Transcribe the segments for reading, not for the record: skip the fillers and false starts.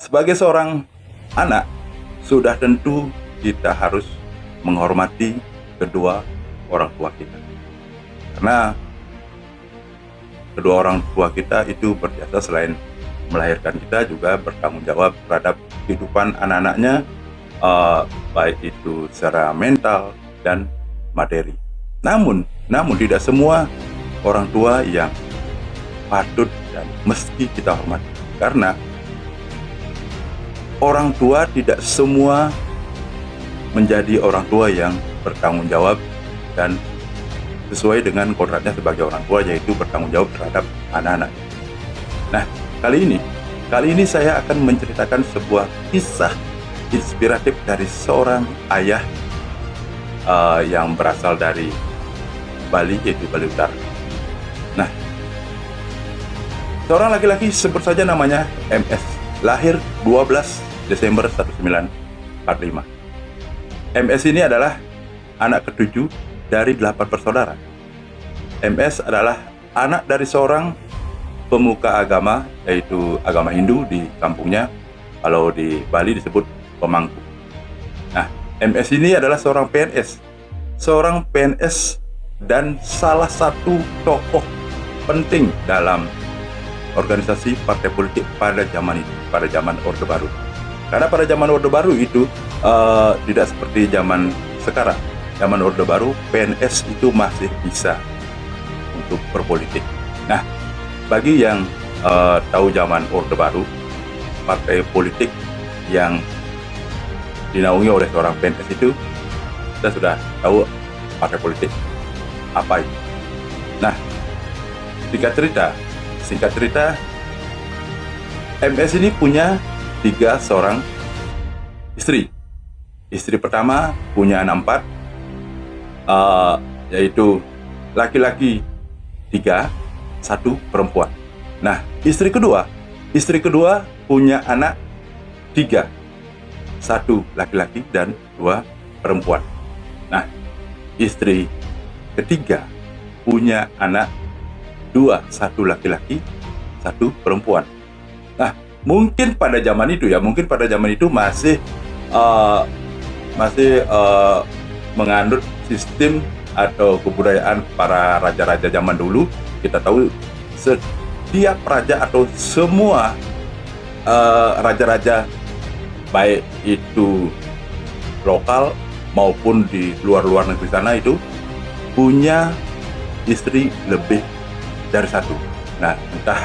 sebagai seorang anak, sudah tentu kita harus menghormati kedua orang tua kita. Karena kedua orang tua kita itu berjasa, selain melahirkan kita juga bertanggung jawab terhadap kehidupan anak-anaknya, baik itu secara mental dan materi. Namun tidak semua orang tua yang patut dan mesti kita hormati, karena orang tua tidak semua menjadi orang tua yang bertanggung jawab dan sesuai dengan kodratnya sebagai orang tua, yaitu bertanggung jawab terhadap anak-anak. Nah, kali ini saya akan menceritakan sebuah kisah inspiratif dari seorang ayah yang berasal dari Bali, yaitu Bali Utara. Nah, seorang laki-laki, sebut saja namanya MS, lahir 12 Desember 1945. MS ini adalah anak ketujuh dari 8 bersaudara. MS adalah anak dari seorang pemuka agama, yaitu agama Hindu di kampungnya. Kalau di Bali disebut pemangku. Nah, MS ini adalah seorang PNS dan salah satu tokoh penting dalam organisasi partai politik pada zaman itu, pada zaman Orde Baru. Karena pada zaman Orde Baru itu tidak seperti zaman sekarang. Zaman Orde Baru, PNS itu masih bisa untuk berpolitik. Nah, bagi yang tahu zaman Orde Baru, partai politik yang dinaungi oleh seorang PNS itu, kita sudah tahu partai politik apa itu. Nah, singkat cerita, MS ini punya 3 seorang istri. Istri pertama punya anak 4, yaitu laki-laki 3, 1 perempuan. Nah, istri kedua punya anak 3, 1 laki-laki dan 2 perempuan. Nah, istri ketiga punya anak 2, 1 laki-laki, 1 perempuan. Nah, mungkin pada zaman itu masih menganut sistem atau kebudayaan para raja-raja zaman dulu. Kita tahu setiap raja atau semua raja-raja, baik itu lokal maupun di luar negeri sana, itu punya istri lebih dari 1. Nah, entah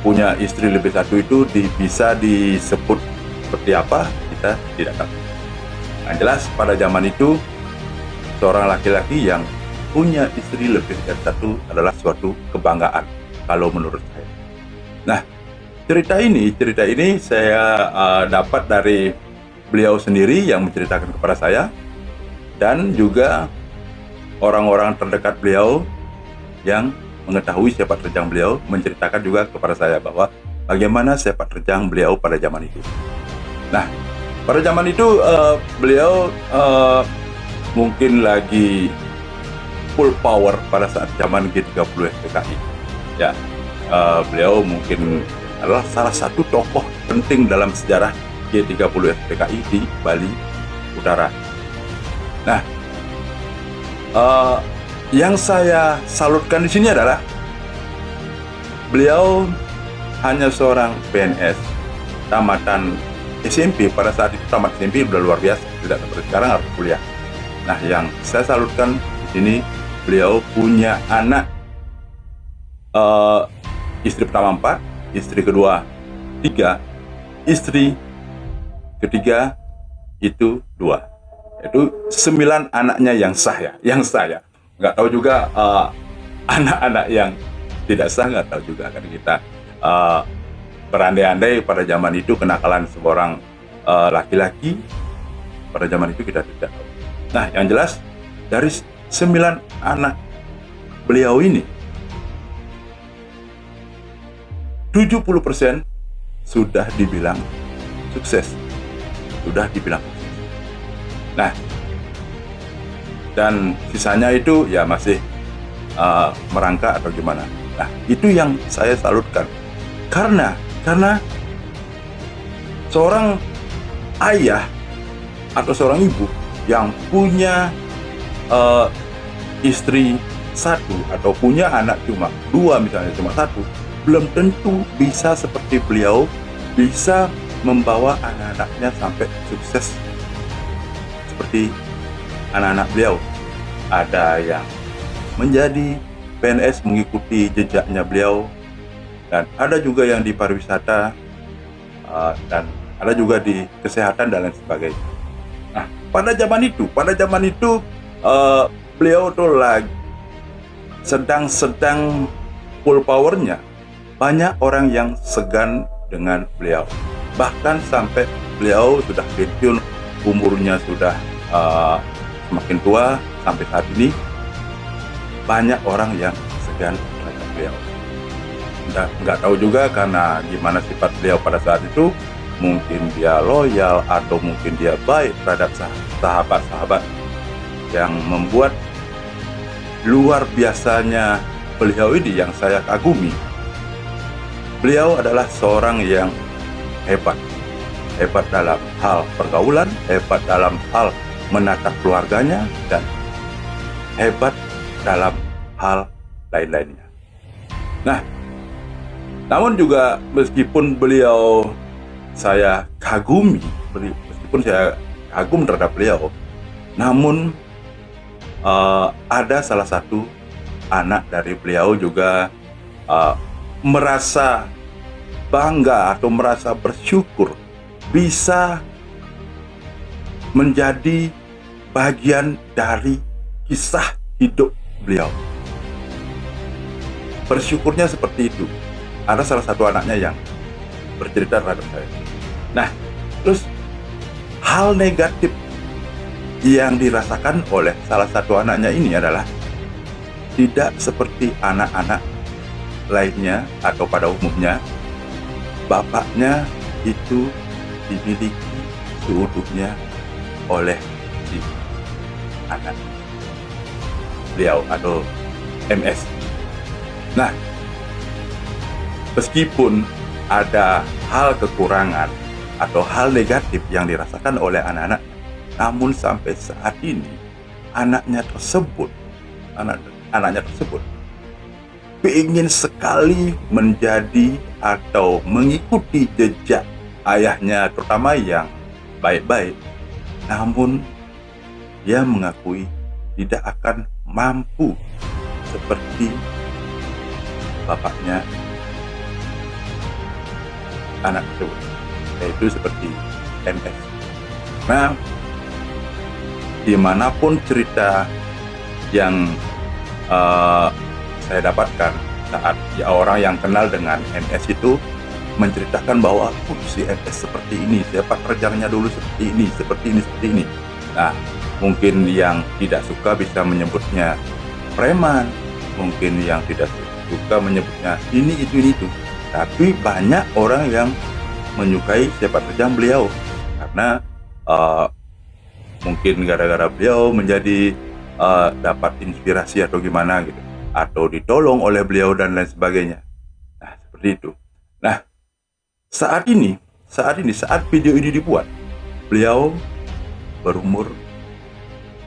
punya istri lebih 1 itu bisa disebut seperti apa, kita tidak tahu. Yang jelas pada zaman itu, seorang laki-laki yang punya istri lebih dari 1 adalah suatu kebanggaan kalau menurut saya. Nah, cerita ini saya dapat dari beliau sendiri yang menceritakan kepada saya, dan juga orang-orang terdekat beliau yang mengetahui sepak terjang beliau menceritakan juga kepada saya bahwa bagaimana sepak terjang beliau pada zaman itu. Nah, pada zaman itu beliau mungkin lagi full power pada saat zaman G30 SPKI. Ya, beliau mungkin adalah salah satu tokoh penting dalam sejarah G30 SPKI di Bali Utara. Nah, yang saya salutkan di sini adalah beliau hanya seorang PNS tamatan SMP. Pada saat itu tamat SMP sudah luar biasa, tidak seperti sekarang harus kuliah. Nah, yang saya salutkan di sini, beliau punya anak, istri pertama 4, istri kedua 3, istri ketiga itu 2. Itu 9 anaknya yang sah ya. Nggak tahu juga anak-anak yang tidak sah, nggak tahu juga, kan kita berandai-andai pada zaman itu kenakalan seorang laki-laki pada zaman itu kita tidak tahu. Nah, yang jelas dari 9 anak beliau ini, 70% sudah dibilang sukses. Nah, dan sisanya itu ya masih merangkak atau gimana. Nah, itu yang saya salutkan. Karena seorang ayah atau seorang ibu yang punya istri satu atau punya anak cuma dua, misalnya cuma satu, belum tentu bisa seperti beliau, bisa membawa anak-anaknya sampai sukses seperti anak-anak beliau. Ada yang menjadi PNS mengikuti jejaknya beliau, dan ada juga yang di pariwisata, dan ada juga di kesehatan dan lain sebagainya. Nah, pada zaman itu beliau tuh lagi sedang full powernya. Banyak orang yang segan dengan beliau, bahkan sampai beliau sudah pensiun, umurnya sudah semakin tua. Sampai saat ini banyak orang yang segan terhadap beliau. Nggak tahu juga karena gimana sifat beliau pada saat itu. Mungkin dia loyal atau mungkin dia baik terhadap sahabat-sahabat, yang membuat luar biasanya beliau ini yang saya kagumi. Beliau adalah seorang yang hebat dalam hal pergaulan, hebat dalam hal menata keluarganya, dan hebat dalam hal lain-lainnya. Nah, namun juga meskipun saya kagum terhadap beliau, namun ada salah satu anak dari beliau juga merasa bangga atau merasa bersyukur bisa menjadi bagian dari kisah hidup beliau. Bersyukurnya seperti itu. Ada salah satu anaknya yang bercerita terhadap saya. Nah, terus hal negatif yang dirasakan oleh salah satu anaknya ini adalah tidak seperti anak-anak lainnya atau pada umumnya, bapaknya itu dimiliki seutuhnya oleh si anak beliau atau MS. Nah, meskipun ada hal kekurangan atau hal negatif yang dirasakan oleh anak-anak, namun sampai saat ini anaknya tersebut ingin sekali menjadi atau mengikuti jejak ayahnya, terutama yang baik-baik. Namun dia mengakui tidak akan mampu seperti bapaknya anak tersebut, yaitu seperti MS. Nah, dimanapun cerita yang saya dapatkan saat orang yang kenal dengan MS itu menceritakan bahwa si MS seperti ini, sepak terjangnya dulu seperti ini. Nah, mungkin yang tidak suka bisa menyebutnya preman, mungkin yang tidak suka menyebutnya ini itu. Tapi banyak orang yang menyukai sepak terjang beliau karena mungkin gara-gara beliau menjadi dapat inspirasi atau gimana gitu, atau ditolong oleh beliau dan lain sebagainya. Nah, seperti itu. Nah, saat video ini dibuat, beliau berumur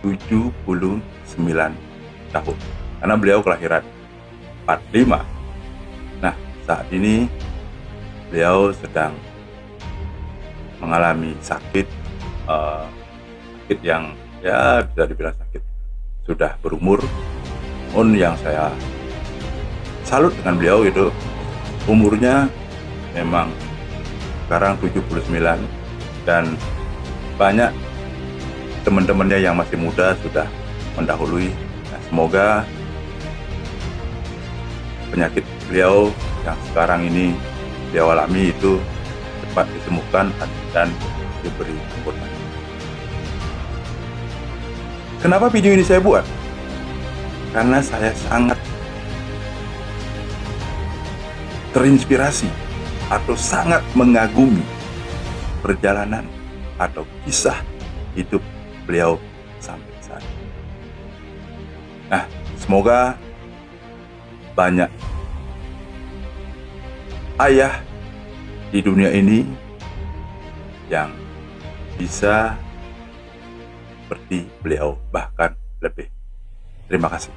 79 tahun karena beliau kelahiran 45. Nah, saat ini beliau sedang mengalami sakit yang ya bisa dibilang sakit, sudah berumur. Yang saya salut dengan beliau itu umurnya memang sekarang 79, dan banyak teman-temannya yang masih muda sudah mendahului. Nah, semoga penyakit beliau yang sekarang ini beliau alami itu cepat ditemukan dan diberi kekuatan. Kenapa video ini saya buat? Karena saya sangat terinspirasi atau sangat mengagumi perjalanan atau kisah hidup beliau sampai saat ini. Nah, semoga banyak ayah di dunia ini yang bisa seperti beliau, bahkan lebih. Terima kasih.